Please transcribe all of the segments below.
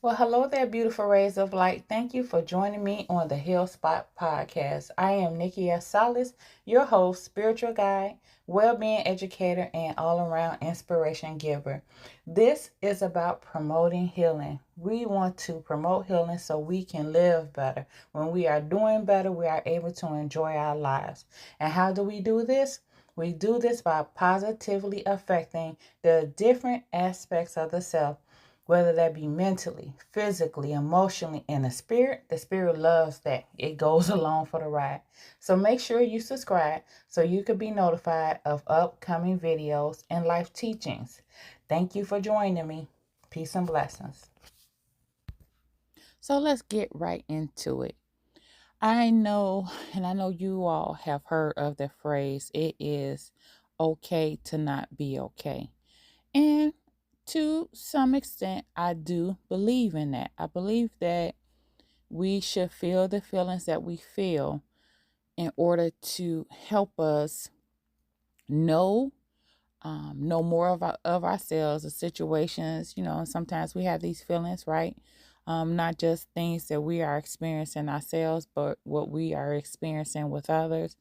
Well, hello there, beautiful rays of light. Thank you for joining me on the Hill Spot podcast. I am Nikki S. Salas, your host, spiritual guide, well-being educator, and all-around inspiration giver. This is about promoting healing. We want to promote healing so we can live better. When we are doing better, we are able to enjoy our lives. And how do we do this? We do this by positively affecting the different aspects of the self, whether that be mentally, physically, emotionally, and the spirit. The spirit loves that. It goes along for the ride. So make sure you subscribe so you can be notified of upcoming videos and life teachings. Thank you for joining me. Peace and blessings. So let's get right into it. I know, and I know you all have heard of the phrase, it is okay to not be okay. And to some extent, I do believe in that. I believe that we should feel the feelings that we feel in order to help us know know more of ourselves, the situations, and sometimes we have these feelings, right? Not just things that we are experiencing ourselves, but what we are experiencing with others,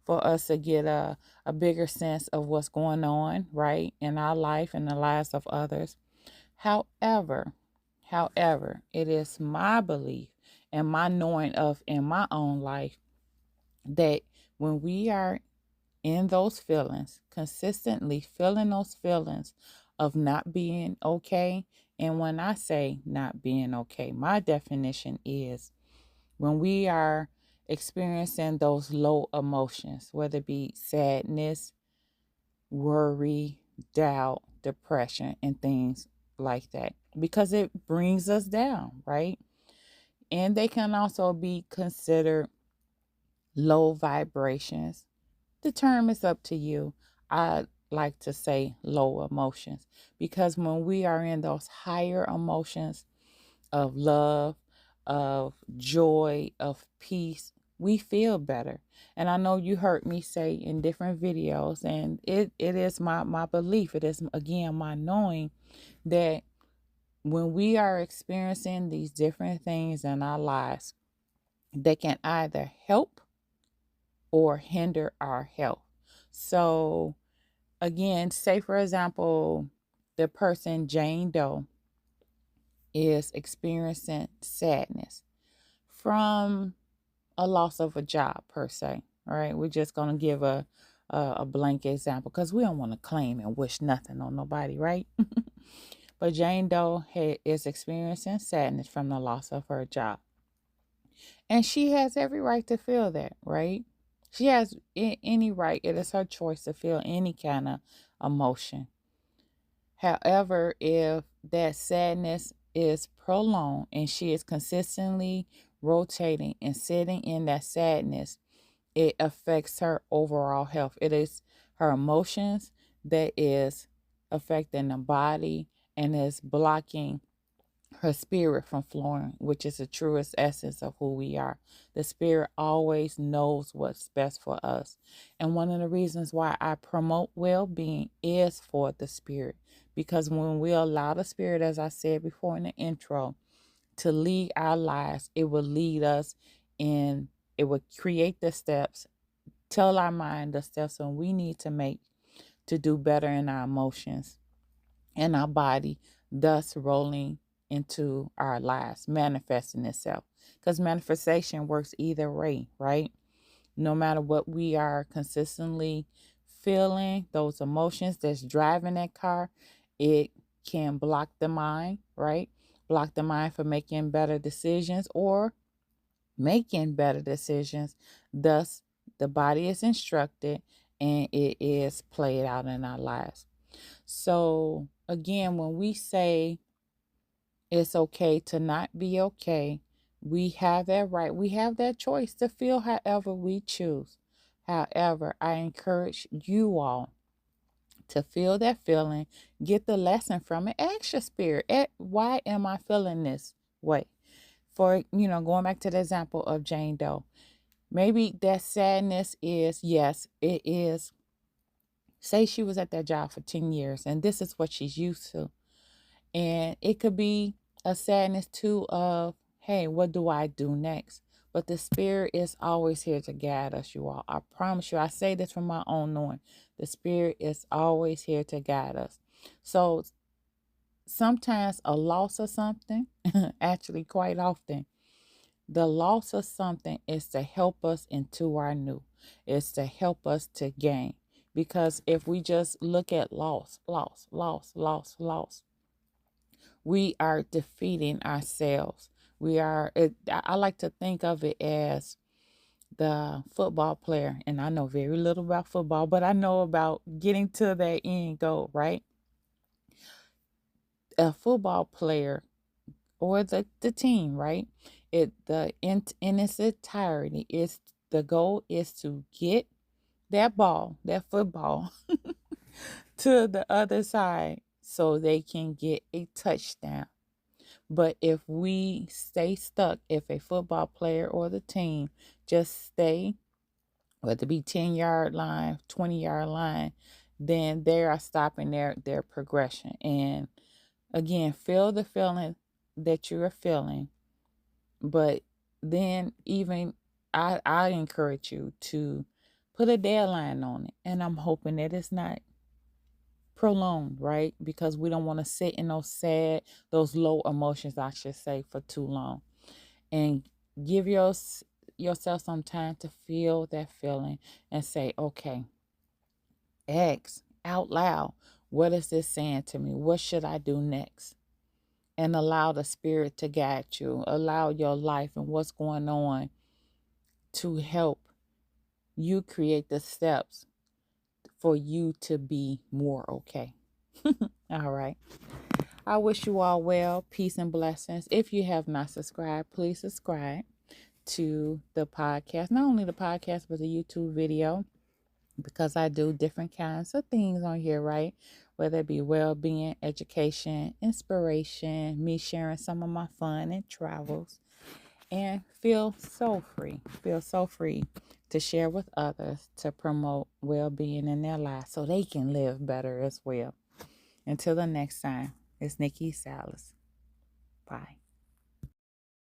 for us to get a bigger sense of what's going on, right, in our life and the lives of others. However, it is my belief and my knowing of in my own life that when we are in those feelings, consistently feeling those feelings of not being okay. And when I say not being okay, my definition is when we are experiencing those low emotions, whether it be sadness, worry, doubt, depression, and things like that, because it brings us down, right? And they can also be considered low vibrations. The term is up to you. I like to say low emotions because when we are in those higher emotions of love, of joy, of peace, we feel better. And I know you heard me say in different videos, and it is my belief, it is again my knowing that when we are experiencing these different things in our lives, they can either help or hinder our health. So again, say for example, the person Jane Doe is experiencing sadness from a loss of a job per se. All right, we're just gonna give a blank example because we don't want to claim and wish nothing on nobody, right? But Jane Doe is experiencing sadness from the loss of her job, and she has every right to feel that, right? She has any right. It is her choice to feel any kind of emotion. However, if that sadness is prolonged and she is consistently rotating and sitting in that sadness, it affects her overall health. It is her emotions that is affecting the body and is blocking her spirit from flowing, which is the truest essence of who we are. The spirit always knows what's best for us. And one of the reasons why I promote well being is for the spirit. Because when we allow the spirit, as I said before in the intro, to lead our lives, it will lead us in, it will create the steps, tell our mind the steps that we need to make to do better in our emotions and our body, thus rolling into our lives, manifesting itself. Because manifestation works either way, right? No matter what we are consistently feeling, those emotions that's driving that car, it can block the mind, right? Block the mind from making better decisions or making better decisions. Thus, the body is instructed and it is played out in our lives. So, again, when we say it's okay to not be okay, we have that right. We have that choice to feel however we choose. However, I encourage you all to feel that feeling, get the lesson from it, ask your spirit, why am I feeling this way? For, going back to the example of Jane Doe, maybe that sadness is, yes, it is. Say she was at that job for 10 years and this is what she's used to. And it could be a sadness too of, hey, what do I do next? But the Spirit is always here to guide us, you all. I promise you, I say this from my own knowing. The Spirit is always here to guide us. So sometimes a loss of something, actually, quite often, the loss of something is to help us into our new, is to help us to gain. Because if we just look at loss, we are defeating ourselves. I like to think of it as the football player, and I know very little about football, but I know about getting to that end goal, right? A football player or the team, right? In its entirety is the goal is to get that ball, that football, to the other side so they can get a touchdown. But if we stay stuck, if a football player or the team just stay, whether it be 10-yard line, 20-yard line, then they are stopping their progression. And again, feel the feeling that you are feeling. But then even I encourage you to put a deadline on it. And I'm hoping that it's not prolonged, right? Because we don't want to sit in those low emotions, I should say, for too long. And give yourself some time to feel that feeling and say, okay, ask out loud, what is this saying to me? What should I do next? And allow the Spirit to guide you. Allow your life and what's going on to help you create the steps for you to be more okay. All right. I wish you all well, peace and blessings. If you have not subscribed, please subscribe to the podcast. Not only the podcast, but the YouTube video, because I do different kinds of things on here, right? Whether it be well-being, education, inspiration, me sharing some of my fun and travels. And feel so free to share with others to promote well-being in their lives so they can live better as well. Until the next time, it's Nikki Salas. Bye.